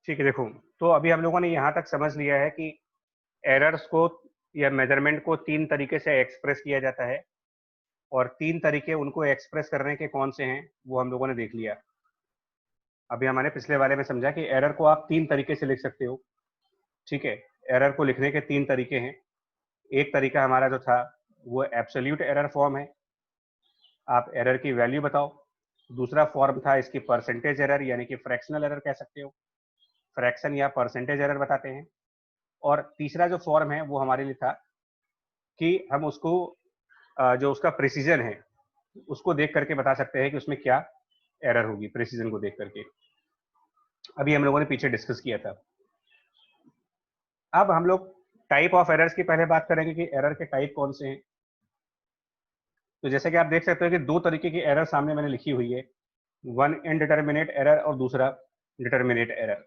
ठीक है, देखो, तो अभी हम लोगों ने यहाँ तक समझ लिया है कि एरर्स को या मेजरमेंट को 3 तरीके से एक्सप्रेस किया जाता है, और 3 तरीके उनको एक्सप्रेस करने के कौन से हैं वो हम लोगों ने देख लिया। अभी हमने पिछले वाले में समझा कि एरर को आप 3 तरीके से लिख सकते हो। ठीक है, एरर को लिखने के 3 तरीके हैं। एक तरीका हमारा जो था वो एब्सोल्यूट एरर फॉर्म है, आप एरर की वैल्यू बताओ। दूसरा फॉर्म था इसकी परसेंटेज एरर, यानी कि फ्रैक्शनल एरर कह सकते हो, फ्रैक्शन या परसेंटेज एरर बताते हैं। और तीसरा जो फॉर्म है वो हमारे लिए था कि हम उसको जो उसका प्रिसीजन है उसको देख करके बता सकते हैं कि उसमें क्या एरर होगी, प्रिसीजन को देख करके। अभी हम लोगों ने पीछे डिस्कस किया था। अब हम लोग टाइप ऑफ एरर्स की पहले बात करेंगे कि एरर के टाइप कौन से हैं। तो जैसे कि आप देख सकते हो कि 2 तरीके की एरर सामने मैंने लिखी हुई है, वन इनडिटर्मिनेट एरर और दूसरा डिटर्मिनेट एरर।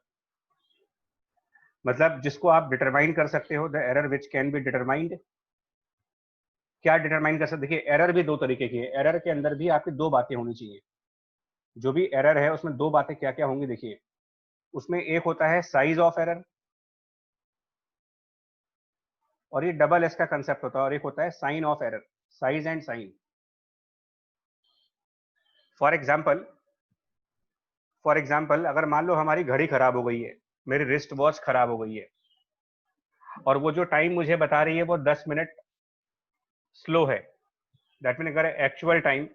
मतलब जिसको आप डिटरमाइन कर सकते हो, the error which can be determined. क्या डिटरमाइन कर सकते? देखिए, एरर भी 2 तरीके की है, एरर के अंदर भी आपकी 2 बातें होनी चाहिए। जो भी एरर है उसमें 2 बातें क्या क्या होंगी, देखिए। उसमें एक होता है साइज ऑफ एरर, और ये डबल एस का कंसेप्ट होता है, और एक होता है sign of error, size and sign. For example अगर मान लो हमारी घड़ी खराब हो गई है, मेरी रिस्ट वॉच खराब हो गई है, और वो जो टाइम मुझे बता रही है वो 10 मिनट स्लो है। दैट मीन अगर एक्चुअल टाइम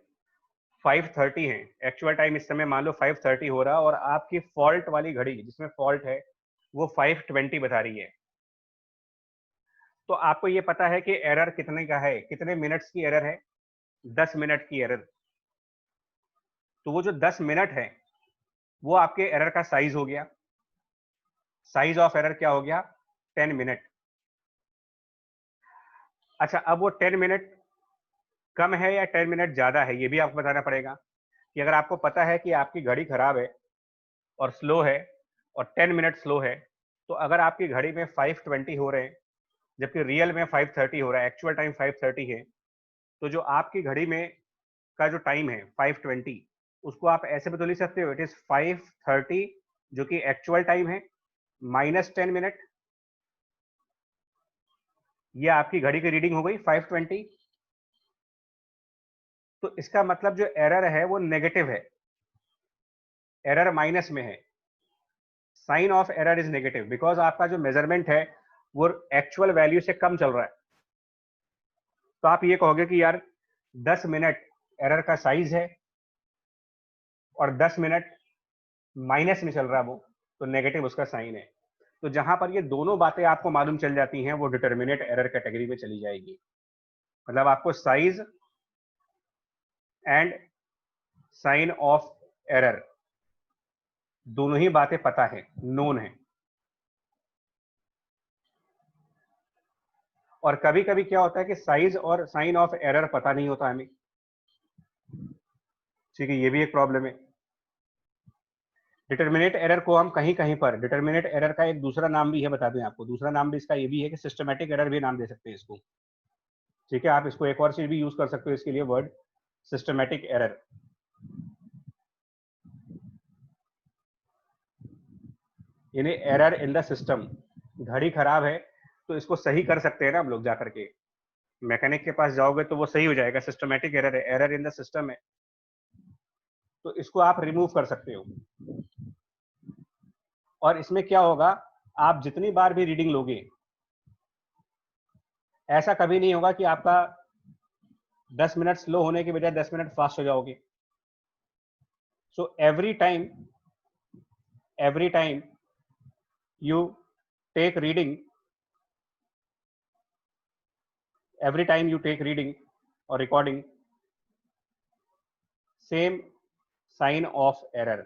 5:30 है, एक्चुअल टाइम इस समय मान लो 5:30 हो रहा, और आपकी फॉल्ट वाली घड़ी जिसमें फॉल्ट है वो 5:20 बता रही है, तो आपको ये पता है कि एरर कितने का है, कितने मिनट्स की एरर है, 10 मिनट की एरर। तो वो जो 10 मिनट है वो आपके एरर का साइज हो गया। साइज ऑफ एरर क्या हो गया? 10 मिनट। अच्छा, अब वो 10 मिनट कम है या 10 मिनट ज्यादा है, ये भी आपको बताना पड़ेगा। कि अगर आपको पता है कि आपकी घड़ी खराब है और स्लो है और 10 मिनट स्लो है, तो अगर आपकी घड़ी में 5:20 हो रहे हैं जबकि रियल में 5:30 हो रहा है, एक्चुअल टाइम 5:30 है, तो जो आपकी घड़ी में का जो टाइम है 5:20, उसको आप ऐसे भी तो लिख सकते हो, इट इज 5:30 जो कि एक्चुअल टाइम है माइनस 10 मिनट। ये आपकी घड़ी की रीडिंग हो गई 5:20। तो इसका मतलब जो एरर है वो नेगेटिव है, एरर माइनस में है। Sign of error is negative because आपका जो मेजरमेंट है वो एक्चुअल वैल्यू से कम चल रहा है। तो आप ये कहोगे कि यार 10 मिनट एरर का साइज है और 10 मिनट माइनस में चल रहा है वो, तो नेगेटिव उसका साइन है। तो जहां पर ये दोनों बातें आपको मालूम चल जाती हैं वो डिटर्मिनेट एरर कैटेगरी में चली जाएगी। मतलब आपको size and sign of error दोनों ही बातें पता है, नोन है। और कभी कभी क्या होता है कि साइज और साइन ऑफ एरर पता नहीं होता हमें। ठीक है, ये भी एक प्रॉब्लम है। डिटर्मिनेट एरर को हम कहीं कहीं पर, डिटर्मिनेट एरर का एक दूसरा नाम भी है, बता दें आपको, दूसरा नाम भी इसका ये भी है कि सिस्टमैटिक एरर भी नाम दे सकते हैं इसको। ठीक है, आप इसको एक और चीज भी यूज कर सकते हो इसके लिए, वर्ड सिस्टमैटिक एरर। यानी एरर इन द सिस्टम। घड़ी खराब है तो इसको सही कर सकते हैं ना हम लोग, जाकर के मैकेनिक के पास जाओगे तो वो सही हो जाएगा। सिस्टमैटिक एरर है, एरर इन द सिस्टम है, तो इसको आप रिमूव कर सकते हो। और इसमें क्या होगा, आप जितनी बार भी रीडिंग लोगे, ऐसा कभी नहीं होगा कि आपका 10 मिनट स्लो होने के बजाय 10 मिनट फास्ट हो जाओगे। So every time you take reading every time you take reading or recording, same sign of error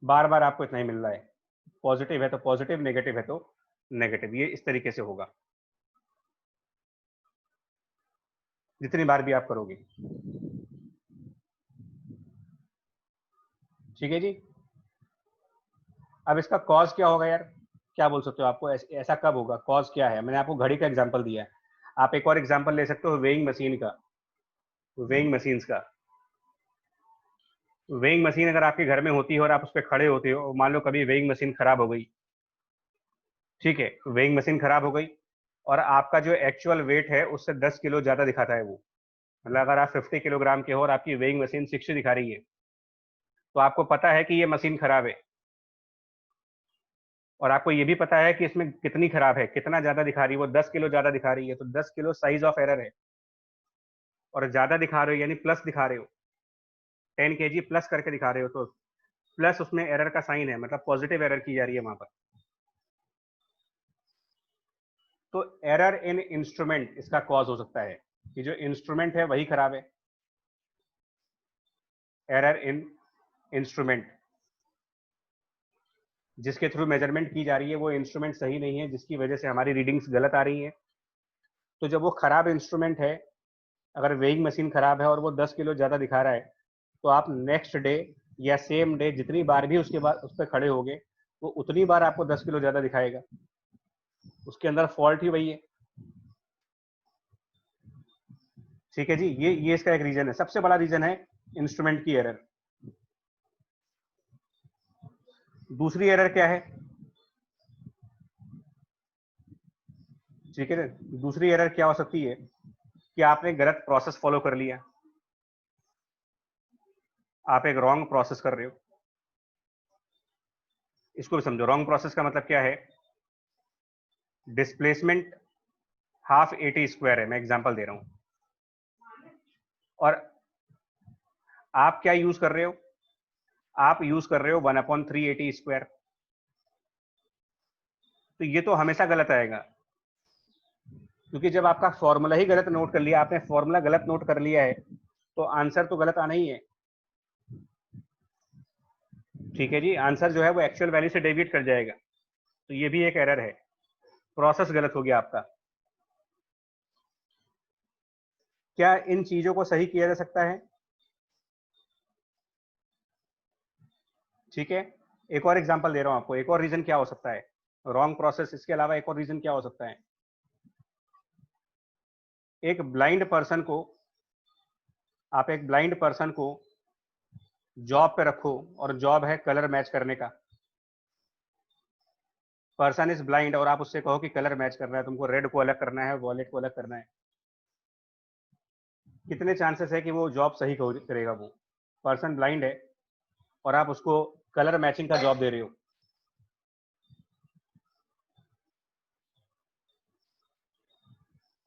बार बार आपको इतना ही मिल रहा है। पॉजिटिव है तो पॉजिटिव, नेगेटिव है तो नेगेटिव। ये इस तरीके से होगा जितनी बार भी आप करोगे। ठीक है जी। अब इसका कॉज क्या होगा यार, क्या बोल सकते हो? आपको ऐसा कब होगा, कॉज क्या है? मैंने आपको घड़ी का एग्जांपल दिया है, आप एक और एग्जांपल ले सकते हो वेइंग मशीन का, वेइंग मशीन्स का। वेइंग मशीन अगर आपके घर में होती है और आप उस पर खड़े होते हो, मान लो कभी वेइंग मशीन खराब हो गई, ठीक है, वेइंग मशीन खराब हो गई और आपका जो एक्चुअल वेट है उससे 10 किलो ज्यादा दिखाता है वो, मतलब अगर आप 50 किलोग्राम के हो और आपकी वेइंग मशीन 60 दिखा रही है, तो आपको पता है कि ये मशीन खराब है और आपको ये भी पता है कि इसमें कितनी खराब है, कितना ज्यादा दिखा रही है, वो 10 किलो ज्यादा दिखा रही है, तो 10 किलो साइज ऑफ एरर है। और ज्यादा दिखा रहे हो यानी प्लस दिखा रहे हो, 10 kg प्लस करके दिखा रहे हो, तो प्लस उसमें एरर का साइन है, मतलब पॉजिटिव एरर की जा रही है वहां पर। तो एरर इन इंस्ट्रूमेंट इसका कॉज हो सकता है कि जो इंस्ट्रूमेंट है वही खराब है। एरर इन इंस्ट्रूमेंट, जिसके थ्रू मेजरमेंट की जा रही है वो इंस्ट्रूमेंट सही नहीं है, जिसकी वजह से हमारी रीडिंग्स गलत आ रही है। तो जब वो खराब इंस्ट्रूमेंट है, अगर वेइंग मशीन खराब है और वो 10 किलो ज्यादा दिखा रहा है, तो आप नेक्स्ट डे या सेम डे जितनी बार भी उसके बाद उस पर खड़े होगे, वो उतनी बार आपको 10 किलो ज्यादा दिखाएगा। उसके अंदर फॉल्ट ही वही है। ठीक है जी, ये इसका एक रीजन है, सबसे बड़ा रीजन है इंस्ट्रूमेंट की एरर। दूसरी एरर क्या है? ठीक है, दूसरी एरर क्या हो सकती है कि आपने गलत प्रोसेस फॉलो कर लिया, आप एक रॉन्ग प्रोसेस कर रहे हो। इसको भी समझो, रॉन्ग प्रोसेस का मतलब क्या है? डिस्प्लेसमेंट हाफ 80 स्क्वायर है, मैं एग्जांपल दे रहा हूं, और आप क्या यूज कर रहे हो? आप यूज कर रहे हो 1/380 स्क्वायर। तो ये तो हमेशा गलत आएगा, क्योंकि जब आपका फॉर्मूला ही गलत नोट कर लिया, आपने फॉर्मूला गलत नोट कर लिया है, तो आंसर तो गलत आना ही है। ठीक है जी, आंसर जो है वो एक्चुअल वैल्यू से डेविएट कर जाएगा, तो ये भी एक एरर है, प्रोसेस गलत हो गया आपका। क्या इन चीजों को सही किया जा सकता है? ठीक है, एक और एग्जांपल दे रहा हूं आपको, एक और रीजन क्या हो सकता है रॉन्ग प्रोसेस, इसके अलावा एक और रीजन क्या हो सकता है? एक ब्लाइंड पर्सन को, आप एक ब्लाइंड पर्सन को जॉब पे रखो और जॉब है कलर मैच करने का। पर्सन इज ब्लाइंड और आप उससे कहो कि कलर मैच करना है, तुमको रेड को अलग करना है, वॉलेट को अलग करना है, कितने चांसेस है कि वो जॉब सही करेगा? वो पर्सन ब्लाइंड है और आप उसको कलर मैचिंग का जॉब दे रहे हो।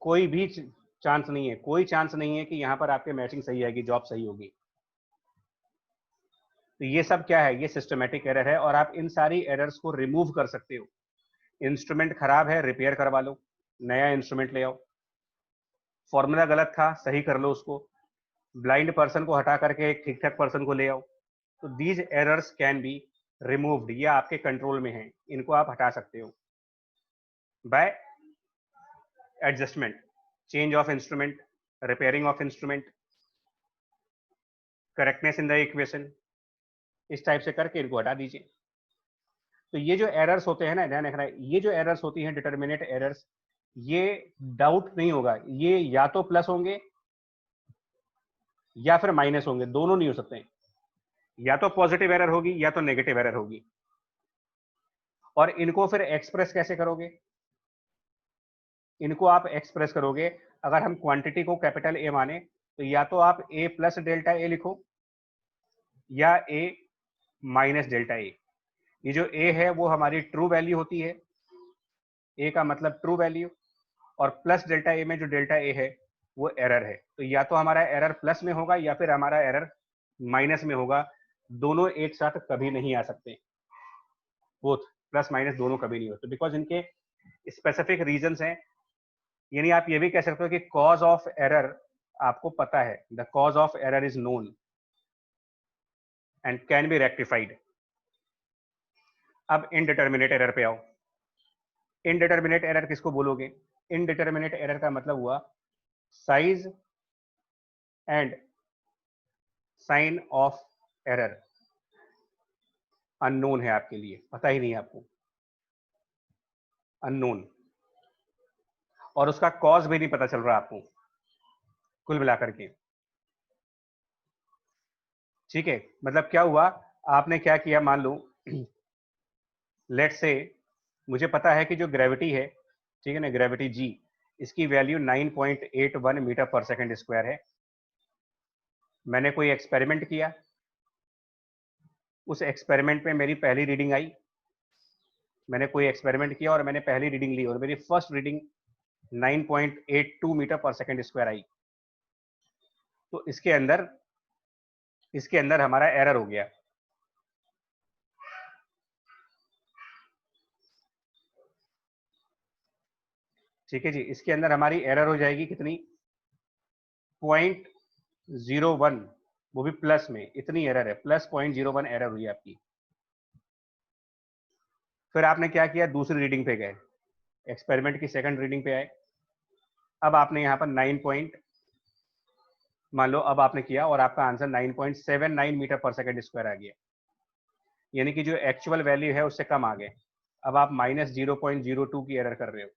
कोई भी चांस नहीं है, कोई चांस नहीं है कि यहां पर आपके मैचिंग सही आएगी, जॉब सही होगी। तो ये सब क्या है? ये सिस्टमेटिक एरर है और आप इन सारी एरर्स को रिमूव कर सकते हो। इंस्ट्रूमेंट खराब है, रिपेयर करवा लो, नया इंस्ट्रूमेंट ले आओ। फॉर्मूला गलत था, सही कर लो उसको। ब्लाइंड पर्सन को हटा करके एक ठीक ठाक पर्सन को ले आओ। तो these errors can be removed, ये आपके कंट्रोल में है, इनको आप हटा सकते हो by adjustment, change of instrument, repairing of instrument, correctness in the equation, इस टाइप से करके इनको हटा दीजिए। तो ये जो एरर्स होते हैं ना, ध्यान रखना, ये जो एरर्स होती हैं डिटर्मिनेट एरर्स, ये डाउट नहीं होगा, ये या तो प्लस होंगे या फिर माइनस होंगे, दोनों नहीं हो सकते हैं। या तो पॉजिटिव एरर होगी या तो नेगेटिव एरर होगी। और इनको फिर एक्सप्रेस कैसे करोगे? इनको आप एक्सप्रेस करोगे, अगर हम क्वांटिटी को कैपिटल ए माने, तो या तो आप ए प्लस डेल्टा ए लिखो या ए माइनस डेल्टा ए। ये जो ए है वो हमारी ट्रू वैल्यू होती है, ए का मतलब ट्रू वैल्यू, और प्लस डेल्टा ए में जो डेल्टा ए है वो एरर है। तो या तो हमारा एरर प्लस में होगा या फिर हमारा एरर माइनस में होगा, दोनों एक साथ कभी नहीं आ सकते, बोथ प्लस माइनस दोनों कभी नहीं होते, बिकॉज इनके स्पेसिफिक रीजंस हैं। यानी आप ये भी कह सकते हो कि कॉज ऑफ एरर आपको पता है, the cause of error is known and can be rectified. अब इनडिटर्मिनेट एरर पे आओ। इनडिटर्मिनेट एरर किसको बोलोगे? इनडिटर्मिनेट एरर का मतलब हुआ size and sign of error unknown है, आपके लिए पता ही नहीं है आपको, अननोन, और उसका कॉज भी नहीं पता चल रहा आपको कुल मिलाकर के। ठीक है, मतलब क्या हुआ, आपने क्या किया, मान लो लेट्स से मुझे पता है कि जो ग्रेविटी है, ठीक है ना, ग्रेविटी जी, इसकी वैल्यू 9.81 मीटर पर सेकंड स्क्वायर है। मैंने कोई एक्सपेरिमेंट किया, उस एक्सपेरिमेंट में मेरी पहली रीडिंग आई, मैंने कोई एक्सपेरिमेंट किया और मैंने पहली रीडिंग ली और मेरी फर्स्ट रीडिंग 9.82 मीटर पर सेकंड स्क्वायर आई। तो इसके अंदर हमारा एरर हो गया। ठीक है जी, इसके अंदर हमारी एरर हो जाएगी कितनी, 0.01, वो भी प्लस में, इतनी एरर है, प्लस 0.01 एरर हुई आपकी। फिर आपने क्या किया, दूसरी रीडिंग पे गए, एक्सपेरिमेंट की सेकंड रीडिंग पे आए। अब आपने यहाँ पर 9 पॉइंट मान लो, अब आपने किया और आपका आंसर 9.79 मीटर पर सेकंड स्क्वायर आ गया, यानी कि जो एक्चुअल वैल्यू है उससे कम आ गए। अब आप -0.02 की एरर कर रहे हो।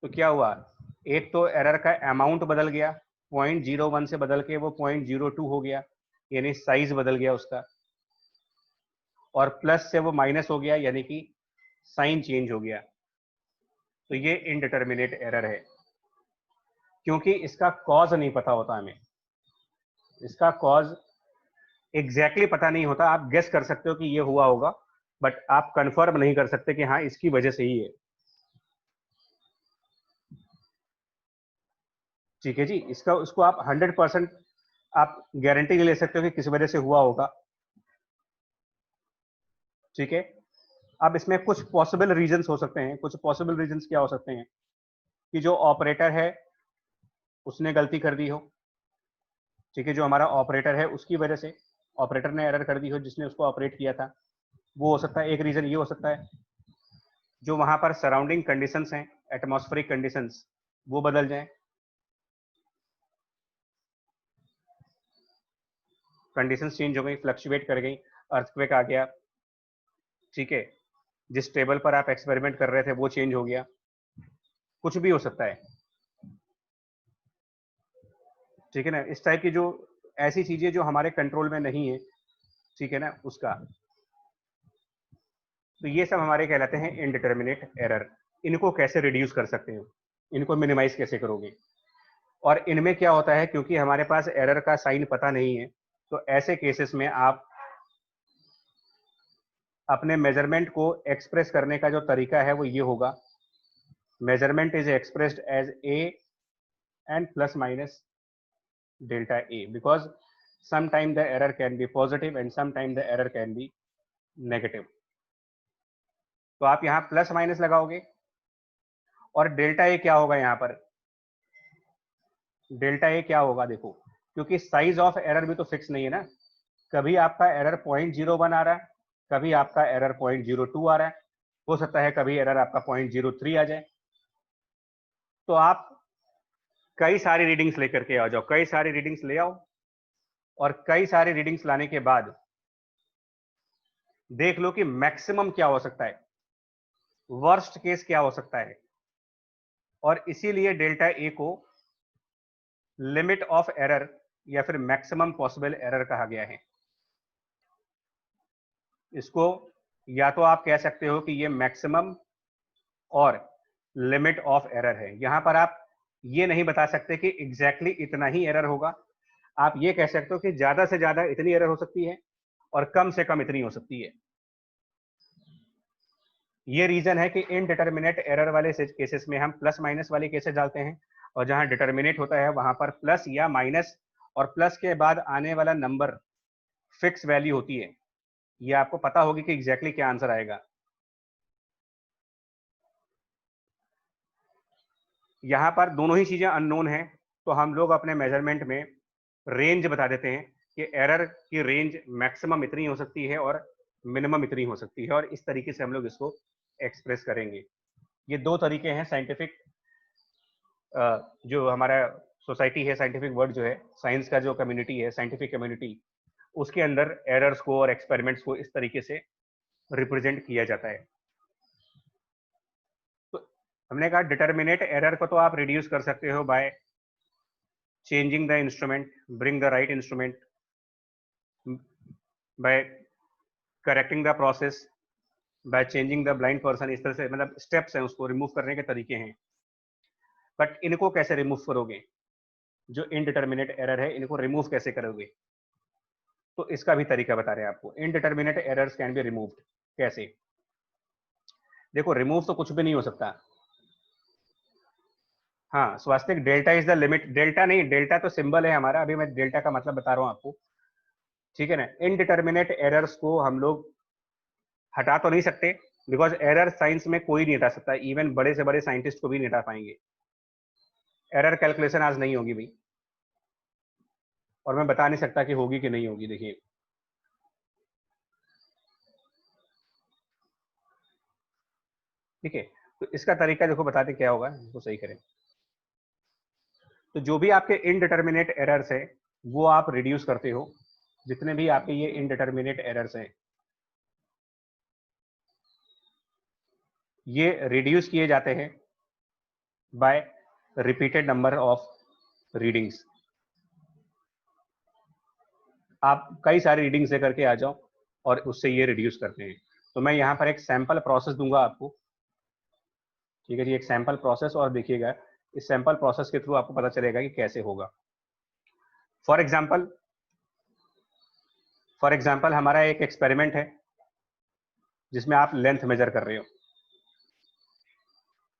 तो क्या हुआ, एक तो एरर का अमाउंट बदल गया, 0.01 से बदल के वो 0.02 हो गया, यानी साइज बदल गया उसका, और प्लस से वो माइनस हो गया, यानी कि साइन चेंज हो गया। तो ये इनडिटर्मिनेट एरर है, क्योंकि इसका कॉज नहीं पता होता हमें, इसका कॉज एग्जैक्टली पता नहीं होता। आप गेस कर सकते हो कि ये हुआ होगा, बट आप कंफर्म नहीं कर सकते कि हाँ इसकी वजह से ही है। ठीक है जी, इसका उसको आप 100% आप गारंटी ले सकते हो कि किस वजह से हुआ होगा। ठीक है, अब इसमें कुछ पॉसिबल रीजंस हो सकते हैं। कुछ पॉसिबल रीजंस क्या हो सकते हैं, कि जो ऑपरेटर है उसने गलती कर दी हो। ठीक है, जो हमारा ऑपरेटर है उसकी वजह से ऑपरेटर ने एरर कर दी हो, जिसने उसको ऑपरेट किया था, वो हो सकता है। एक रीजन ये हो सकता है, जो वहां पर सराउंडिंग कंडीशंस हैं, एटमॉस्फेरिक कंडीशंस, वो बदल जाएं, कंडीशंस चेंज हो गई, फ्लक्चुएट कर गई, अर्थक्वेक आ गया। ठीक है, जिस टेबल पर आप एक्सपेरिमेंट कर रहे थे वो चेंज हो गया, कुछ भी हो सकता है। ठीक है ना, इस टाइप की जो ऐसी चीजें जो हमारे कंट्रोल में नहीं है, ठीक है ना, उसका। तो ये सब हमारे कहलाते हैं इनडिटर्मिनेट एरर। इनको कैसे रिड्यूस कर सकते हो, इनको मिनिमाइज कैसे करोगे। और इनमें क्या होता है, क्योंकि हमारे पास एरर का साइन पता नहीं है, तो ऐसे केसेस में आप अपने मेजरमेंट को एक्सप्रेस करने का जो तरीका है वो ये होगा, measurement is expressed as a and plus minus delta a, because sometime the error can be positive and sometime the error can be negative। तो आप यहाँ प्लस माइनस लगाओगे, और डेल्टा ए क्या होगा यहाँ पर, डेल्टा ए क्या होगा देखो, क्योंकि साइज ऑफ एरर भी तो फिक्स नहीं है ना। कभी आपका एरर 0.01 आ रहा है, कभी आपका एरर 0.02 आ रहा है, हो सकता है कभी एरर आपका 0.03 आ जाए। तो आप कई सारी रीडिंग्स लेकर के आ जाओ, कई सारी रीडिंग्स ले आओ, और कई सारी रीडिंग्स लाने के बाद देख लो कि मैक्सिमम क्या हो सकता है, वर्स्ट केस क्या हो सकता है। और इसीलिए डेल्टा ए को लिमिट ऑफ एरर या फिर मैक्सिमम पॉसिबल एरर कहा गया है। इसको या तो आप कह सकते हो कि ये मैक्सिमम और लिमिट ऑफ एरर है। यहां पर आप ये नहीं बता सकते कि एग्जैक्टली इतना ही एरर होगा, आप ये कह सकते हो कि ज्यादा से ज्यादा इतनी एरर हो सकती है और कम से कम इतनी हो सकती है। ये रीजन है कि इनडिटर्मिनेट एरर वाले केसेस में हम प्लस माइनस वाले केसेस डालते हैं, और जहां डिटर्मिनेट होता है वहां पर प्लस या माइनस, और प्लस के बाद आने वाला नंबर फिक्स वैल्यू होती है। ये आपको पता होगी कि एग्जैक्टली क्या आंसर आएगा। यहाँ पर दोनों ही चीजें अननोन है, तो हम लोग अपने मेजरमेंट में रेंज बता देते हैं कि एरर की रेंज मैक्सिमम इतनी हो सकती है और मिनिमम इतनी हो सकती है, और इस तरीके से हम लोग इसको एक्सप्रेस करेंगे। ये दो तरीके हैं साइंटिफिक, जो हमारा सोसाइटी है, साइंटिफिक वर्ड जो है, साइंस का जो कम्युनिटी है, साइंटिफिक कम्युनिटी, उसके अंदर एरर्स को और एक्सपेरिमेंट्स को इस तरीके से रिप्रेजेंट किया जाता है। तो हमने कहा डिटर्मिनेट एरर को तो आप रिड्यूस कर सकते हो bye changing the instrument, bring the right instrument, by correcting the process, by changing the blind person, इस तरह से मतलब स्टेप्स हैं, उसको रिमूव करने के तरीके हैं। बट इनको कैसे रिमूव करोगे? जो इनडिटर्मिनेट एरर है इनको रिमूव कैसे करोगे? तो इसका भी तरीका बता रहे हैं आपको। Indeterminate errors can be removed. कैसे? देखो, रिमूव तो कुछ भी नहीं हो सकता। हाँ Swastik, delta is the limit. Delta नहीं, डेल्टा तो सिंबल है हमारा, अभी मैं डेल्टा का मतलब बता रहा हूँ आपको, ठीक है ना। इनडिटर्मिनेट एरर्स को हम लोग हटा तो नहीं सकते, बिकॉज एरर साइंस में कोई नहीं हटा सकता, इवन बड़े से बड़े साइंटिस्ट को भी नहीं हटा पाएंगे। एरर कैलकुलेशन आज नहीं होगी भाई, और मैं बता नहीं सकता कि होगी कि नहीं होगी। देखिए, ठीक है, तो इसका तरीका देखो बताते क्या होगा, इसको सही करें। तो जो भी आपके इनडिटर्मिनेट एरर्स है वो आप रिड्यूस करते हो। जितने भी आपके ये इनडिटर्मिनेट एरर्स हैं ये रिड्यूस किए जाते हैं by repeated number of readings. आप कई सारी रीडिंग्स लेकर के आ जाओ और उससे ये रिड्यूस करते हैं। तो मैं यहाँ पर एक सैंपल प्रोसेस दूंगा आपको, ठीक है जी, एक सैंपल प्रोसेस, और देखिएगा इस सैंपल प्रोसेस के थ्रू आपको पता चलेगा कि कैसे होगा। फॉर एग्जाम्पल हमारा एक एक्सपेरिमेंट है जिसमें आप लेंथ मेजर कर रहे हो,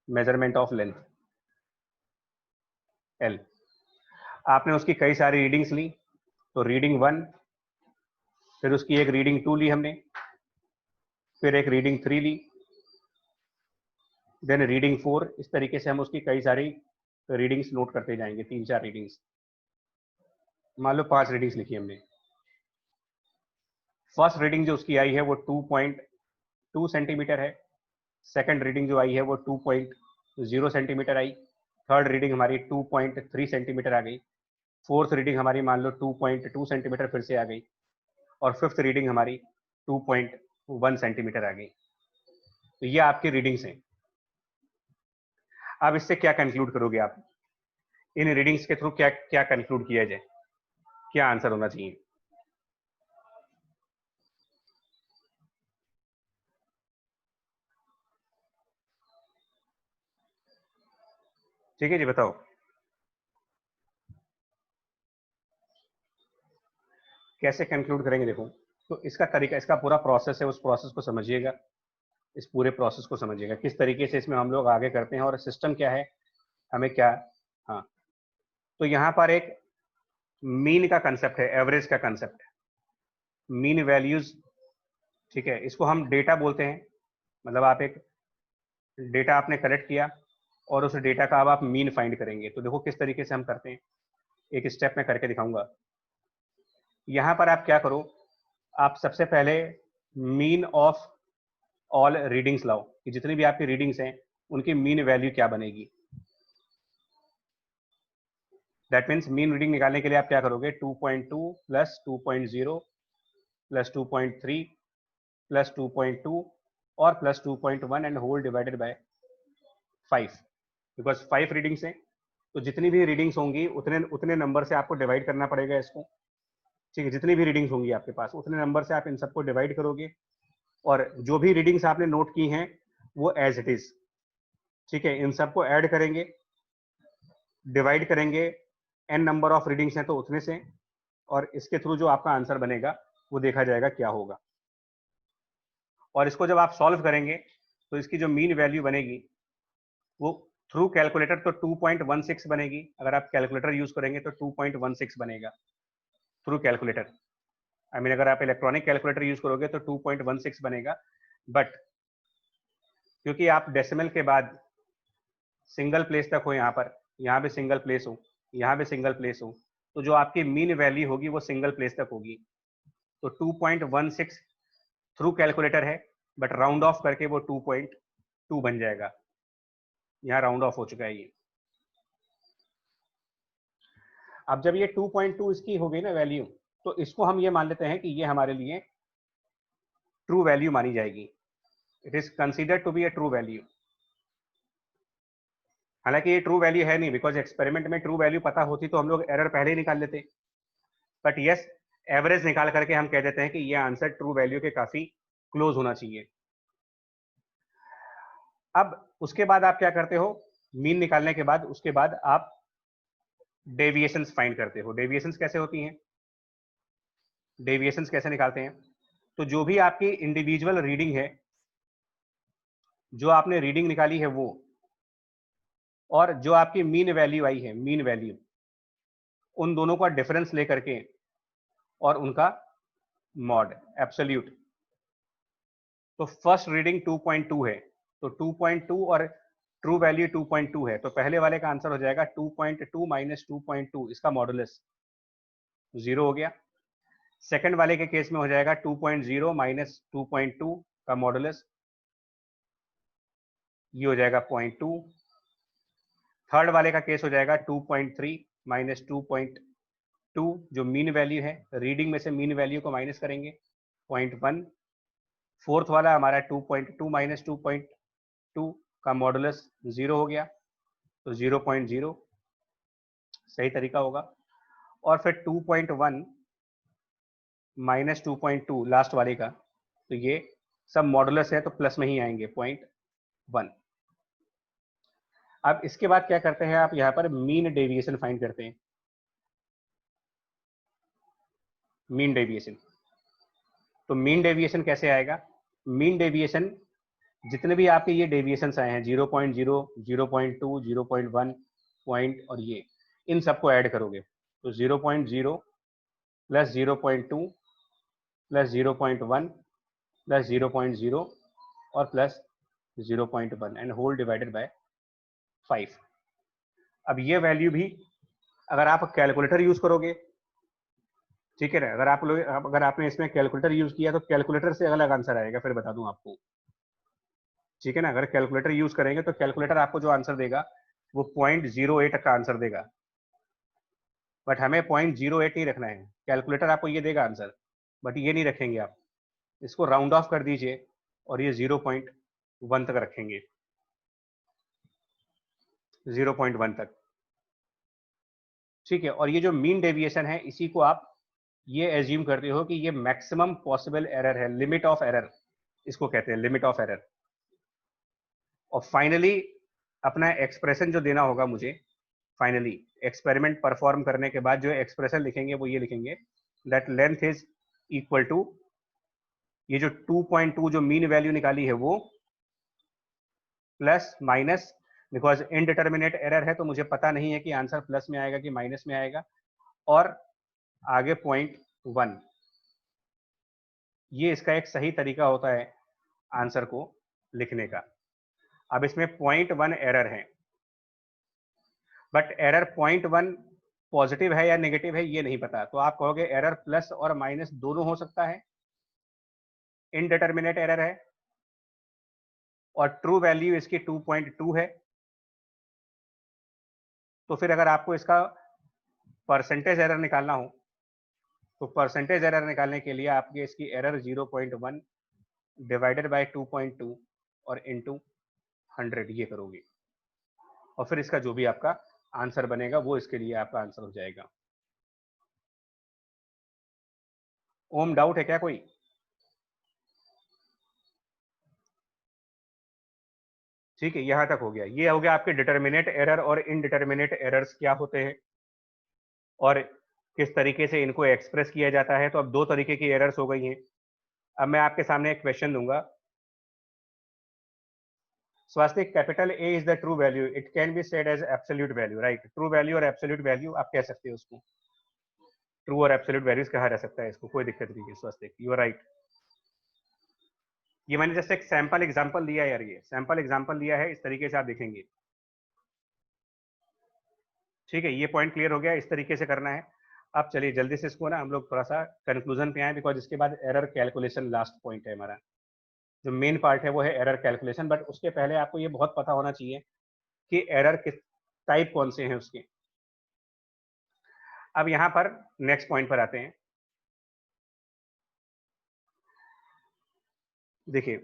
मेजरमेंट ऑफ लेंथ एल। आपने उसकी कई सारी रीडिंग्स ली, तो रीडिंग 1, फिर उसकी एक रीडिंग 2 ली हमने, फिर एक रीडिंग 3 ली, देन रीडिंग 4। इस तरीके से हम उसकी कई सारी रीडिंग्स नोट करते जाएंगे, 3-4 रीडिंग्स। मान लो 5 रीडिंग्स लिखी हमने। फर्स्ट रीडिंग जो उसकी आई है वो 2.2 सेंटीमीटर है। सेकंड रीडिंग जो आई है वो 2.0 सेंटीमीटर आई। थर्ड रीडिंग हमारी 2.3 सेंटीमीटर आ गई। फोर्थ रीडिंग हमारी मान लो 2.2 सेंटीमीटर फिर से आ गई, और फिफ्थ रीडिंग हमारी 2.1 सेंटीमीटर आ गई। तो ये आपकी रीडिंग्स हैं। अब इससे क्या कंक्लूड करोगे आप? इन रीडिंग्स के थ्रू क्या क्या कंक्लूड किया जाए, क्या आंसर होना चाहिए? ठीक है जी, बताओ कैसे कंक्लूड करेंगे। देखो, तो इसका तरीका, इसका पूरा प्रोसेस है, उस प्रोसेस को समझिएगा, इस पूरे प्रोसेस को समझिएगा किस तरीके से इसमें हम लोग आगे करते हैं और सिस्टम क्या है, हमें क्या। हाँ, तो यहाँ पर एक मीन का कंसेप्ट है, एवरेज का कंसेप्ट, मीन वैल्यूज, ठीक है। इसको हम डेटा बोलते हैं, मतलब आप एक डेटा आपने कलेक्ट किया और उस डेटा का अब आप मीन फाइंड करेंगे। तो देखो किस तरीके से हम करते हैं, एक स्टेप में करके दिखाऊंगा। यहाँ पर आप क्या करो, आप सबसे पहले मीन ऑफ ऑल रीडिंग्स लाओ, कि जितनी भी आपकी रीडिंग्स हैं उनकी मीन वैल्यू क्या बनेगी। दैट मीन्स मीन रीडिंग निकालने के लिए आप क्या करोगे, 2.2 प्लस 2.0 प्लस 2.3 प्लस 2.2 और plus 2.1 and whole divided by 5, because 5 readings हैं, तो जितनी भी रीडिंग्स होंगी उतने उतने नंबर से आपको डिवाइड करना पड़ेगा इसको, ठीक है। जितनी भी रीडिंग्स होंगी आपके पास उतने नंबर से आप इन सबको डिवाइड करोगे, और जो भी रीडिंग्स आपने नोट की हैं वो एज इट इज, ठीक है। इन सबको ऐड करेंगे, डिवाइड करेंगे, एन नंबर ऑफ रीडिंग्स हैं तो उतने से, और इसके थ्रू जो आपका आंसर बनेगा वो देखा जाएगा क्या होगा। और इसको जब आप सॉल्व करेंगे तो इसकी जो मीन वैल्यू बनेगी वो थ्रू कैलकुलेटर तो 2.16 बनेगी। अगर आप कैलकुलेटर यूज करेंगे तो 2.16 बनेगा थ्रू कैलकुलेटर। आई मीन अगर आप इलेक्ट्रॉनिक कैलकुलेटर यूज करोगे तो 2.16 बनेगा। बट क्योंकि आप डेसिमल के बाद सिंगल प्लेस तक हो, यहाँ पे सिंगल प्लेस हो, यहाँ पे सिंगल प्लेस हो, तो जो आपकी मीन वैल्यू होगी वो सिंगल प्लेस तक होगी। तो 2.16 थ्रू कैलकुलेटर है, बट राउंड ऑफ करके वो 2.2 बन जाएगा। यहाँ राउंड ऑफ हो चुका है ये। अब जब ये 2.2 इसकी हो गई ना वैल्यू, तो इसको हम ये मान लेते हैं कि ये हमारे लिए ट्रू वैल्यू मानी जाएगी। It is considered to be a true value. हालांकि ये ट्रू वैल्यू है नहीं, बिकॉज एक्सपेरिमेंट में ट्रू वैल्यू पता होती तो हम लोग एरर पहले ही निकाल लेते। बट यस, एवरेज निकाल करके हम कह देते हैं कि ये आंसर ट्रू वैल्यू के काफी क्लोज होना चाहिए। अब उसके बाद आप क्या करते हो, मीन निकालने के बाद उसके बाद आप डेविएशंस फाइंड करते हो। डेविएशंस कैसे होती हैं, डेविएशंस कैसे निकालते हैं? तो जो भी आपकी इंडिविजुअल रीडिंग है, जो आपने रीडिंग निकाली है वो, और जो आपकी मीन वैल्यू आई है, मीन वैल्यू, उन दोनों का डिफरेंस लेकर के और उनका मॉड एब्सोल्यूट। तो फर्स्ट रीडिंग 2.2 है, तो 2.2 और ट्रू वैल्यू 2.2 है, तो पहले वाले का आंसर हो जाएगा 2.2 माइनस 2.2, इसका मॉडुलस 0 हो गया। सेकंड वाले के केस में हो जाएगा 2.0 माइनस 2.2 का मॉडुलस, ये हो जाएगा 0.2। थर्ड वाले का केस हो जाएगा 2.3 माइनस 2.2, जो मीन वैल्यू है, रीडिंग में से मीन वैल्यू को माइनस करेंगे, 0.1। फोर्थ वाला हमारा 2.2 माइनस 2.2 का मॉडुलस 0 हो गया, तो 0.0 सही तरीका होगा। और फिर 2.1 माइनस 2.2 लास्ट वाले का, तो ये सब मॉडुलस है तो प्लस में ही आएंगे, 0.1। अब इसके बाद क्या करते हैं, आप यहाँ पर मीन डेविएशन फाइंड करते हैं। मीन डेविएशन, तो मीन डेविएशन कैसे आएगा? मीन डेविएशन, जितने भी आपके ये डेविएशंस आए हैं 0.0, 0.2, 0.1 पॉइंट और ये, इन सबको ऐड करोगे तो 0.0 प्लस 0.2 प्लस 0.1 प्लस 0.0 और plus 0.1 and whole divided by 5। अब ये वैल्यू भी अगर आप कैलकुलेटर यूज करोगे, ठीक है ना, अगर आपने इसमें कैलकुलेटर यूज किया तो कैलकुलेटर से अलग आंसर आएगा, फिर बता दूं आपको, ठीक है ना। अगर कैलकुलेटर यूज करेंगे तो कैलकुलेटर आपको जो आंसर देगा वो 0.08 का आंसर देगा, बट हमें 0.08 नहीं रखना है। कैलकुलेटर आपको ये देगा आंसर, बट ये नहीं रखेंगे आप, इसको राउंड ऑफ कर दीजिए और ये 0.1 तक रखेंगे, 0.1 तक, ठीक है। और ये जो मीन डेविएशन है, इसी को आप ये एज्यूम करते हो कि ये मैक्सिमम पॉसिबल एरर है, लिमिट ऑफ एरर इसको कहते हैं, लिमिट ऑफ एरर। और फाइनली अपना एक्सप्रेशन जो देना होगा मुझे, फाइनली एक्सपेरिमेंट परफॉर्म करने के बाद जो एक्सप्रेशन लिखेंगे वो ये लिखेंगे, that length is equal to, ये जो 2.2 जो मीन वैल्यू निकाली है वो, plus minus, because indeterminate error है तो मुझे पता नहीं है कि आंसर प्लस में आएगा कि माइनस में आएगा, और आगे 0.1, ये इसका एक सही तरीका होता है आंसर को लिखने का। अब इसमें 0.1 एरर है, बट एरर 0.1 पॉजिटिव है या नेगेटिव है ये नहीं पता, तो आप कहोगे एरर प्लस और माइनस दोनों हो सकता है, इनडिटर्मिनेट एरर है, और ट्रू वैल्यू इसकी 2.2 है। तो फिर अगर आपको इसका परसेंटेज एरर निकालना हो, तो परसेंटेज एरर निकालने के लिए आपके इसकी एरर 0.1 डिवाइडेड बाय 2.2 और इनटू 100 ये करोगे, और फिर इसका जो भी आपका आंसर बनेगा वो इसके लिए आपका आंसर हो जाएगा। ओम डाउट है क्या कोई? ठीक है, यहां तक हो गया। ये हो गया आपके डिटर्मिनेट एरर और इनडिटर्मिनेट एरर्स क्या होते हैं और किस तरीके से इनको एक्सप्रेस किया जाता है। तो अब दो तरीके की एरर्स हो गई हैं। अब मैं आपके सामने एक क्वेश्चन दूंगा, Swastik, capital A is the true value, it can be said as absolute value, right? True value और एब्सोल्यूट वैल्यू आप कह सकते हो उसको, ट्रू और एब्सोल्यूट वैल्यूज कहा जा सकता है इसको, कोई दिक्कत नहीं है स्वास्तिक, यू आर राइट। ये मैंने जस्ट एक सैंपल एग्जांपल दिया है यार, ये सैंपल एग्जांपल दिया है, इस तरीके से आप देखेंगे, ठीक है। ये पॉइंट क्लियर हो गया, इस तरीके से करना है। अब चलिए जल्दी से इसको ना हम लोग थोड़ा सा कंक्लूजन पे आए, बिकॉज इसके बाद एरर कैलकुलेशन लास्ट पॉइंट है हमारा। जो मेन पार्ट है वो है एरर कैलकुलेशन, बट उसके पहले आपको ये बहुत पता होना चाहिए कि एरर किस टाइप कौन से हैं उसके। अब यहाँ पर नेक्स्ट पॉइंट पर आते हैं। देखिए,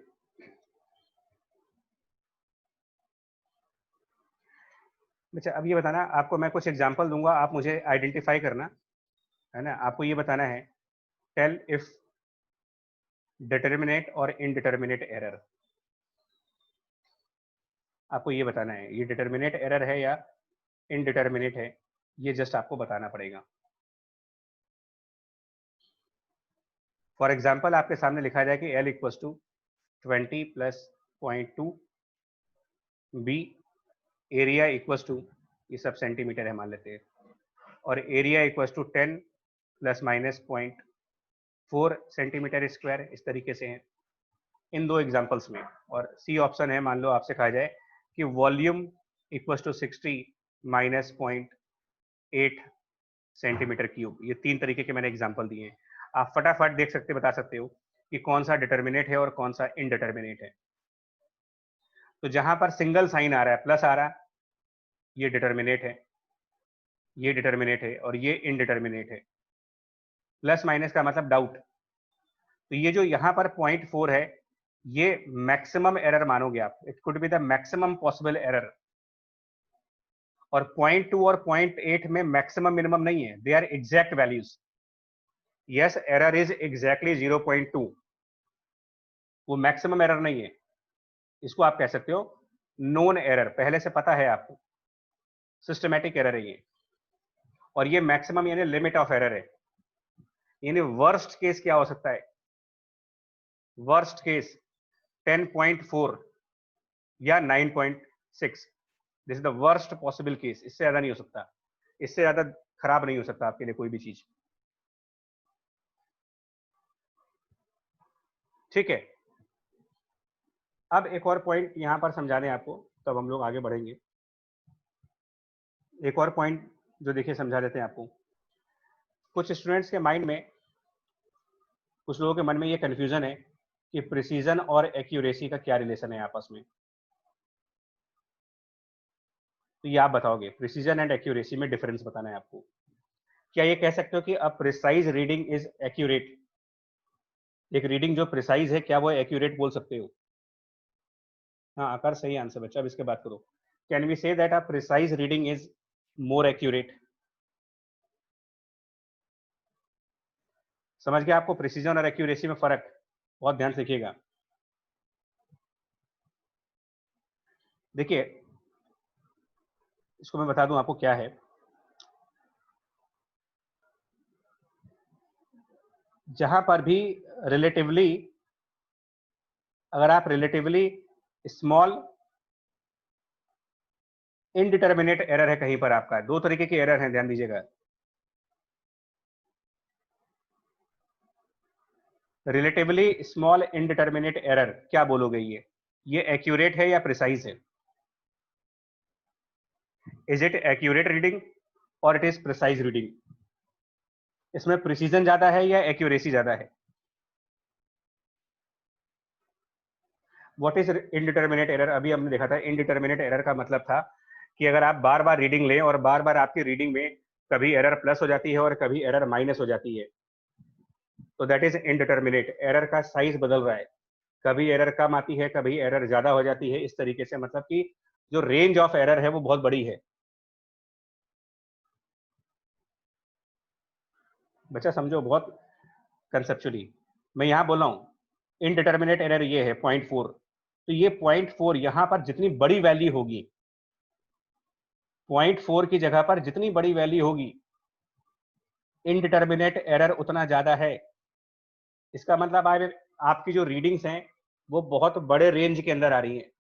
अच्छा, अब ये बताना, आपको मैं कुछ एग्जांपल दूंगा, आप मुझे आइडेंटिफाई करना है ना। आपको ये बताना है, टेल इफ डिटर्मिनेट और इनडिटर्मिनेट एरर। आपको ये बताना है ये डिटर्मिनेट एरर है या इनडिटर्मिनेट है, ये जस्ट आपको बताना पड़ेगा। फॉर एग्जाम्पल आपके सामने लिखा जाए कि L equals to 20 plus 0.2, B area equals to, ये सब सेंटीमीटर है मान लेते हैं, और area equals to 10 plus minus 0.4 centimetre square, इस तरीके से है इन दो एग्जांपल्स में। और सी ऑप्शन है, मान लो आपसे कहा जाए कि volume equals to 60 minus 0.8 centimetre cube. ये तीन तरीके के मैंने एग्जांपल दिए हैं। आप फटाफट देख सकते, बता सकते हो कि कौन सा डिटर्मिनेट है और कौन सा इनडिटर्मिनेट है। तो जहां पर सिंगल साइन आ रहा है, प्लस आ रहा है, ये डिटर्मिनेट है, ये डिटर्मिनेट है, और ये इनडिटर्मिनेट है। प्लस माइनस का मतलब डाउट। तो ये जो यहाँ पर 0.4 है, ये मैक्सिमम एरर मानोगे आप, it could be the maximum possible error. और 0.2 और 0.8 में मैक्सिमम मिनिमम नहीं है, they are exact values. Yes, error is exactly 0.2, वो मैक्सिमम एरर नहीं है। इसको आप कह सकते हो नोन एरर, पहले से पता है आपको, सिस्टमैटिक एरर है ये। और ये मैक्सिमम यानी लिमिट ऑफ एरर है। यानी वर्स्ट केस क्या हो सकता है? वर्स्ट केस 10.4 या 9.6, this is the worst possible case. इससे ज्यादा नहीं हो सकता, इससे ज्यादा खराब नहीं हो सकता आपके लिए कोई भी चीज। ठीक है, अब एक और पॉइंट यहां पर समझा दें आपको, तब हम लोग आगे बढ़ेंगे। एक और पॉइंट जो देखिए समझा देते हैं आपको। कुछ स्टूडेंट्स के माइंड में, कुछ लोगों के मन में ये कंफ्यूजन है कि प्रिसीजन और एक्यूरेसी का क्या रिलेशन है आपस में। तो ये आप बताओगे, प्रिसीजन एंड एक्यूरेसी में डिफरेंस बताना है आपको। क्या ये कह सकते हो कि अ प्रिसाइज रीडिंग इज एक्यूरेट? एक रीडिंग जो प्रिसाइज है, क्या वो एक्यूरेट बोल सकते हो? हाँ, आकर सही आंसर बच्चा। अब इसके बात करो, can we say that a precise reading is more accurate? समझ गया आपको प्रिसीजन और एक्यूरेसी में फर्क? बहुत ध्यान से देखिएगा। देखिए, इसको मैं बता दूं आपको क्या है। जहां पर भी रिलेटिवली, अगर आप रिलेटिवली स्मॉल इनडिटर्मिनेट एरर है कहीं पर आपका, दो तरीके के एरर हैं, ध्यान दीजिएगा। रिलेटिवली स्मॉल इनडिटर्मिनेट एरर क्या बोलोगे? ये एक्यूरेट है या प्रिसाइज है? इज इट एक्यूरेट रीडिंग और इट इज प्रिसाइज रीडिंग? इसमें प्रिसीजन ज्यादा है या एक्यूरेसी ज्यादा है? What is indeterminate error? अभी हमने देखा था, इनडिटर्मिनेट एरर का मतलब था कि अगर आप बार बार रीडिंग लें और बार बार आपकी रीडिंग में कभी एरर प्लस हो जाती है और कभी एरर माइनस हो जाती है, तो दैट इज इनडिटर्मिनेट। एरर का साइज बदल रहा है, कभी एरर कम आती है, कभी एरर ज्यादा हो जाती है, इस तरीके से। मतलब कि जो रेंज ऑफ एरर है वो बहुत बड़ी है। बच्चा समझो बहुत कंसेप्चुअली। मैं यहां बोल रहा हूं इनडिटर्मिनेट एरर ये है 0.4। तो ये 0.4 यहां पर जितनी बड़ी वैल्यू होगी, 0.4 की जगह पर जितनी बड़ी वैल्यू होगी, इनडिटर्मिनेट एरर उतना ज्यादा है। इसका मतलब आपकी जो रीडिंग्स हैं वो बहुत बड़े रेंज के अंदर आ रही हैं।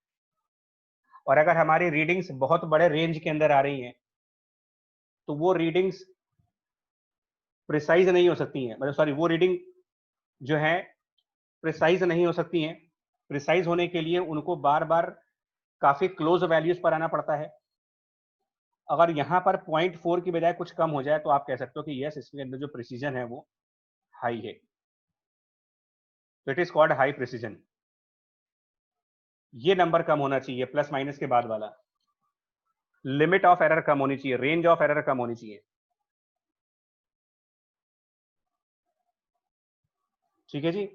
और अगर हमारी रीडिंग्स बहुत बड़े रेंज के अंदर आ रही हैं, तो वो रीडिंग्स प्रिसाइज नहीं हो सकती हैं। मतलब सॉरी, वो रीडिंग जो है प्रिसाइज नहीं हो सकती हैं। प्रिसाइज होने के लिए उनको बार बार काफी क्लोज वैल्यूज पर आना पड़ता है। अगर यहाँ पर 0.4 की बजाय कुछ कम हो जाए, तो आप कह सकते हो कि यस, इसके अंदर जो प्रिसीजन है वो हाई है। तो it is called high precision. ये नंबर कम होना चाहिए, प्लस माइनस के बाद वाला। लिमिट ऑफ एरर कम होनी चाहिए, रेंज ऑफ एरर कम होनी चाहिए। ठीक है जी।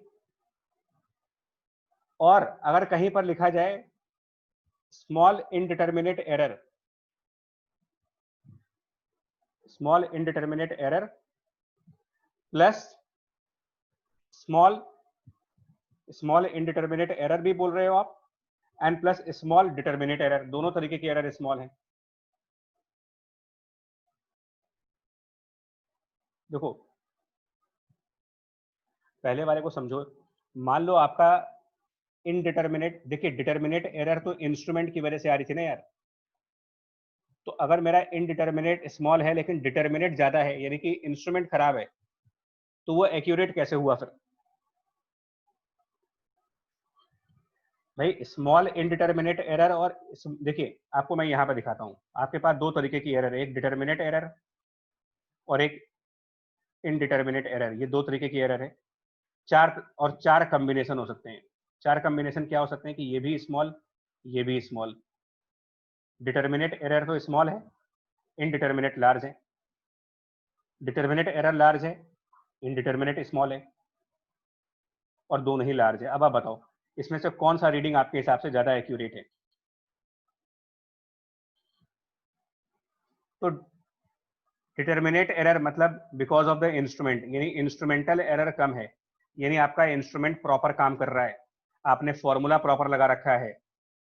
और अगर कहीं पर लिखा जाए small indeterminate error, small indeterminate error plus small indeterminate error भी बोल रहे हो आप, and plus small determinate error, दोनों तरीके की एरर स्मॉल है। देखो पहले वाले को समझो, मान लो आपका इनडिटर्मिनेट, देखिए डिटर्मिनेट एरर तो इंस्ट्रूमेंट की वजह से आ रही थी ना यार, तो अगर मेरा इनडिटर्मिनेट स्मॉल है लेकिन डिटर्मिनेट ज्यादा है, यानी कि इंस्ट्रूमेंट खराब है, तो वो एक्यूरेट कैसे हुआ फिर? भाई स्मॉल इनडिटर्मिनेट एरर, और देखिए आपको मैं यहाँ पर दिखाता हूँ, आपके पास दो तरीके की एरर है, एक डिटर्मिनेट एरर और एक इनडिटर्मिनेट एरर, ये दो तरीके की एरर है। चार कॉम्बिनेशन हो सकते हैं। चार कॉम्बिनेशन क्या हो सकते हैं कि ये भी स्मॉल, ये भी स्मॉल। डिटर्मिनेट एरर तो स्मॉल है, इनडिटर्मिनेट लार्ज है, डिटर्मिनेट एरर लार्ज है, इनडिटर्मिनेट स्मॉल है, और दोनों ही लार्ज है। अब आप बताओ इसमें से कौन सा रीडिंग आपके हिसाब से ज्यादा एक्यूरेट है? तो डिटर्मिनेट एरर मतलब बिकॉज ऑफ द इंस्ट्रूमेंट, यानी इंस्ट्रूमेंटल एरर कम है, यानी आपका इंस्ट्रूमेंट प्रॉपर काम कर रहा है, आपने फॉर्मूला प्रॉपर लगा रखा है,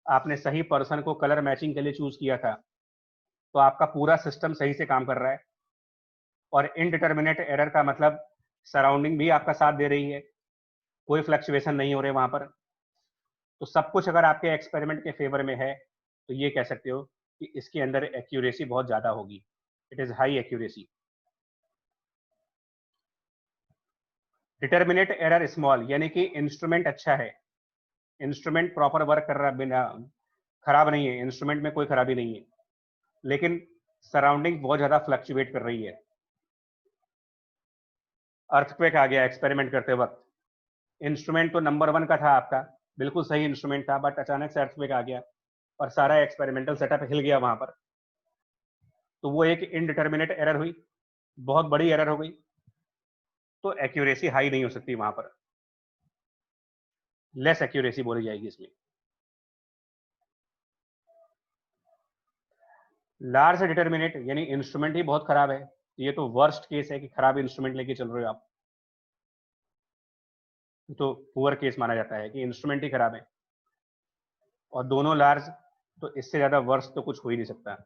आपने सही पर्सन को कलर मैचिंग के लिए चूज किया था, तो आपका पूरा सिस्टम सही से काम कर रहा है। और इनडिटर्मिनेट एरर का मतलब सराउंडिंग भी आपका साथ दे रही है, कोई फ्लक्चुएशन नहीं हो रहे वहां पर। तो सब कुछ अगर आपके एक्सपेरिमेंट के फेवर में है तो ये कह सकते हो कि इसके अंदर एक्यूरेसी बहुत ज्यादा होगी, it is high accuracy. Determinate error small, यानी कि इंस्ट्रूमेंट अच्छा है, इंस्ट्रूमेंट प्रॉपर वर्क कर रहा है, बिना खराब नहीं है, इंस्ट्रूमेंट में कोई खराबी नहीं है, लेकिन सराउंडिंग बहुत ज्यादा फ्लक्चुएट कर रही है। अर्थक्वेक आ गया एक्सपेरिमेंट करते वक्त, इंस्ट्रूमेंट तो नंबर 1 का था आपका, बिल्कुल सही इंस्ट्रूमेंट था, बट अचानक से अर्थक्वेक आ गया और सारा एक्सपेरिमेंटल सेटअप हिल गया वहां पर, तो वो एक इनडिटर्मिनेट एरर हुई, बहुत बड़ी एरर हो गई, तो एक्यूरेसी हाई नहीं हो सकती वहां पर, लेस एक्यूरेसी बोली जाएगी इसमें। लार्ज डिटर्मिनेट यानी इंस्ट्रूमेंट ही बहुत खराब है, ये तो वर्स्ट केस है कि खराब इंस्ट्रूमेंट लेके चल रहे हो आप, तो पुअर केस माना जाता है कि इंस्ट्रूमेंट ही खराब है, और दोनों लार्ज, तो इससे ज्यादा वर्स्ट तो कुछ हो ही नहीं सकता,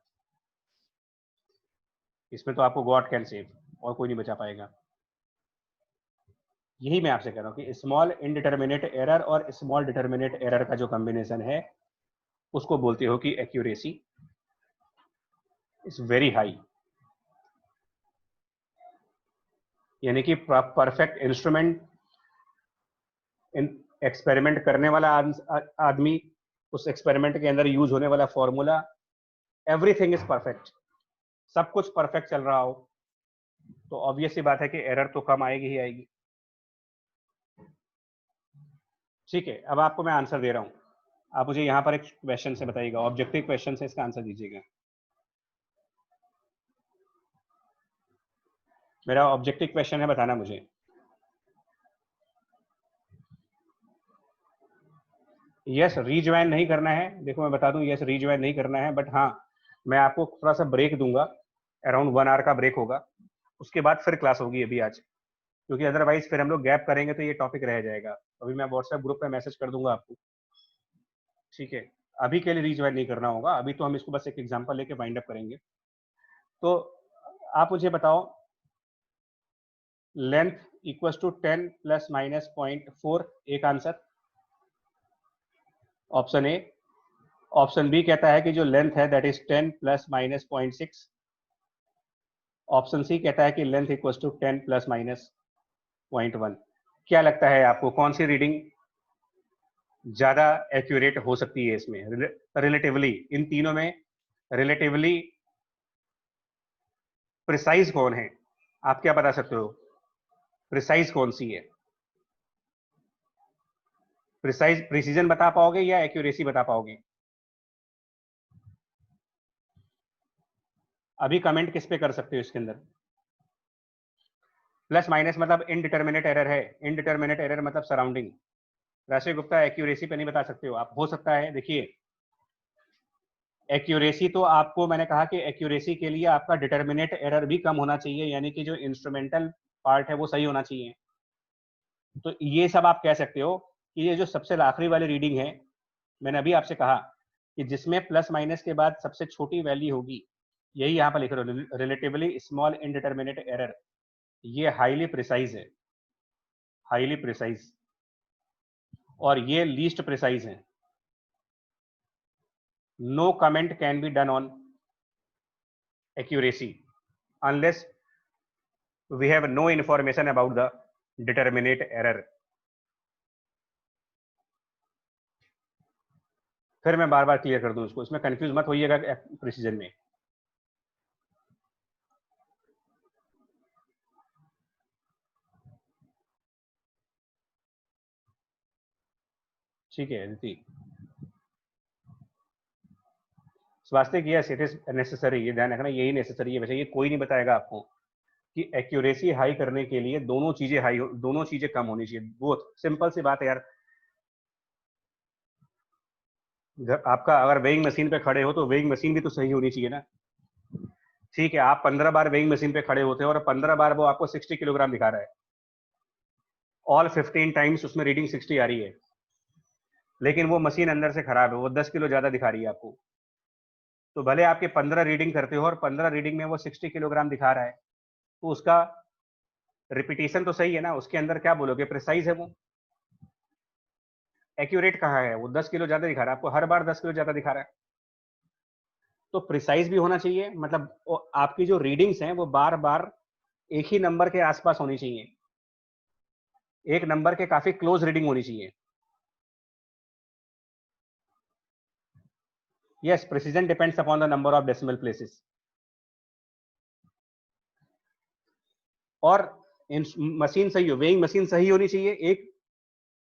इसमें तो आपको गॉड कैन सेव, और कोई नहीं बचा पाएगा। यही मैं आपसे कह रहा हूँ कि स्मॉल इनडिटर्मिनेट एरर और स्मॉल डिटर्मिनेट एरर का जो कॉम्बिनेशन है उसको बोलते हो कि एक्यूरेसी इज वेरी हाई, यानी कि परफेक्ट इंस्ट्रूमेंट, एक्सपेरिमेंट करने वाला आदमी, उस एक्सपेरिमेंट के अंदर यूज होने वाला फॉर्मूला, एवरीथिंग इज परफेक्ट, सब कुछ परफेक्ट चल रहा हो, तो ऑब्वियस सी बात है कि एरर तो कम आएगी ही आएगी। ठीक है, अब आपको मैं आंसर दे रहा हूं, आप मुझे यहां पर एक क्वेश्चन से बताइएगा, ऑब्जेक्टिव क्वेश्चन से इसका आंसर दीजिएगा। मेरा ऑब्जेक्टिव क्वेश्चन है, बताना मुझे। यस रीज्वाइन नहीं करना है, देखो मैं बता दूं, यस रीज्वाइन नहीं करना है, बट हाँ मैं आपको थोड़ा सा ब्रेक दूंगा, अराउंड 1 आवर का ब्रेक होगा, उसके बाद फिर क्लास होगी अभी आज, क्योंकि अदरवाइज फिर हम लोग गैप करेंगे तो ये टॉपिक रह जाएगा। अभी मैं व्हाट्सएप ग्रुप पे मैसेज कर दूंगा आपको, ठीक है? अभी के लिए रीज्वाइन नहीं करना होगा, अभी तो हम इसको बस एक एग्जांपल लेके वाइंड अप करेंगे। तो आप मुझे बताओ, length equals to 10 plus minus 0.4, एक answer option A. Option B कहता है कि जो लेंथ है that is 10 plus minus 0.6। Option C कहता है कि length equals to 10 plus minus 0.1। क्या लगता है आपको कौन सी रीडिंग ज्यादा एक्यूरेट हो सकती है इसमें रिलेटिवली, इन तीनों में रिलेटिवली प्रिसाइज कौन है? आप क्या बता सकते हो प्रिसाइज कौन सी है? प्रिसाइज प्रिसीजन बता पाओगे या एक्यूरेसी बता पाओगे? अभी कमेंट किस पे कर सकते हो इसके अंदर? प्लस माइनस मतलब इनडिटर्मिनेट एरर है, इनडिटर्मिनेट एरर मतलब सराउंडिंग। राशि गुप्ता एक्यूरेसी पे नहीं बता सकते हो आप, हो सकता है देखिए एक्यूरेसी तो आपको मैंने कहा कि एक्यूरेसी के लिए आपका डिटर्मिनेट एरर भी कम होना चाहिए, यानी कि जो इंस्ट्रूमेंटल पार्ट है वो सही होना चाहिए। तो ये सब आप कह सकते हो कि ये जो सबसे आखिरी वाली रीडिंग है, मैंने अभी आपसे कहा कि जिसमें प्लस माइनस के बाद सबसे छोटी वैल्यू होगी, यही यहाँ पर लिख रहे हो, रिलेटिवली स्मॉल इनडिटर्मिनेट एरर, ये हाईली प्रिसाइज है, हाईली प्रिसाइज, और ये लीस्ट प्रिसाइज है। No comment can be done on accuracy unless we have no information about the determinate error। फिर मैं बार बार क्लियर कर दूं इसको, इसमें कंफ्यूज मत होइएगा प्रिसीजन में। ठीक है अदिति, स्वास्थ्य यस इट इज नेसेसरी, ये ध्यान रखना, यही नेसेसरी है। वैसे ये कोई नहीं बताएगा आपको कि एक्यूरेसी हाई करने के लिए दोनों चीजें हाई, दोनों चीजें कम होनी चाहिए। बहुत सिंपल सी बात है यार, आपका अगर वेइंग मशीन पे खड़े हो तो वेइंग मशीन भी तो सही होनी चाहिए ना। ठीक है, आप 15 बार वेइंग मशीन पे खड़े होते हो और 15 बार वो आपको 60 किलोग्राम दिखा रहा है, ऑल 15 टाइम्स उसमें रीडिंग 60 आ रही है, लेकिन वो मशीन अंदर से खराब है, वो 10 किलो ज्यादा दिखा रही है आपको। तो भले आपके 15 रीडिंग करते हो और 15 रीडिंग में वो 60 किलोग्राम दिखा रहा है, तो उसका रिपीटेशन तो सही है ना, उसके अंदर क्या बोलोगे, प्रिसाइज है वो। एक्यूरेट कहाँ है, वो 10 किलो ज्यादा दिखा रहा है आपको, हर बार 10 किलो ज्यादा दिखा रहा है। तो प्रिसाइज भी होना चाहिए, मतलब आपकी जो रीडिंग्स हैं वो बार बार एक ही नंबर के आसपास होनी चाहिए, एक नंबर के काफी क्लोज रीडिंग होनी चाहिए। Yes, precision depends upon the number of decimal places. और मशीन सही हो, वेइंग मशीन सही होनी चाहिए एक।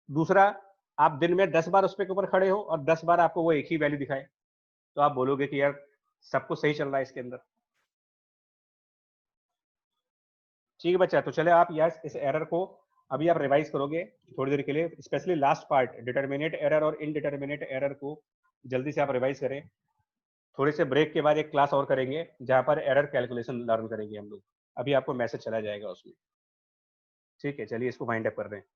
दूसरा, आप दिन में 10 बार उस पे ऊपर खड़े हो और 10 बार आपको वो एक ही वैल्यू दिखाए, तो आप बोलोगे कि यार सब कुछ सही चल रहा है इसके अंदर। ठीक है बच्चा, तो चले आप यार इस एरर को अभी आप रिवाइज करोगे थोड़ी देर के लिए, specially last part determinate error और इनडिटर्मिनेट एरर को जल्दी से आप रिवाइज करें। थोड़े से ब्रेक के बाद एक क्लास और करेंगे जहां पर एरर कैलकुलेशन लर्न करेंगे हम लोग, अभी आपको मैसेज चला जाएगा उसमें। ठीक है, चलिए इसको वाइंड अप कर रहे हैं।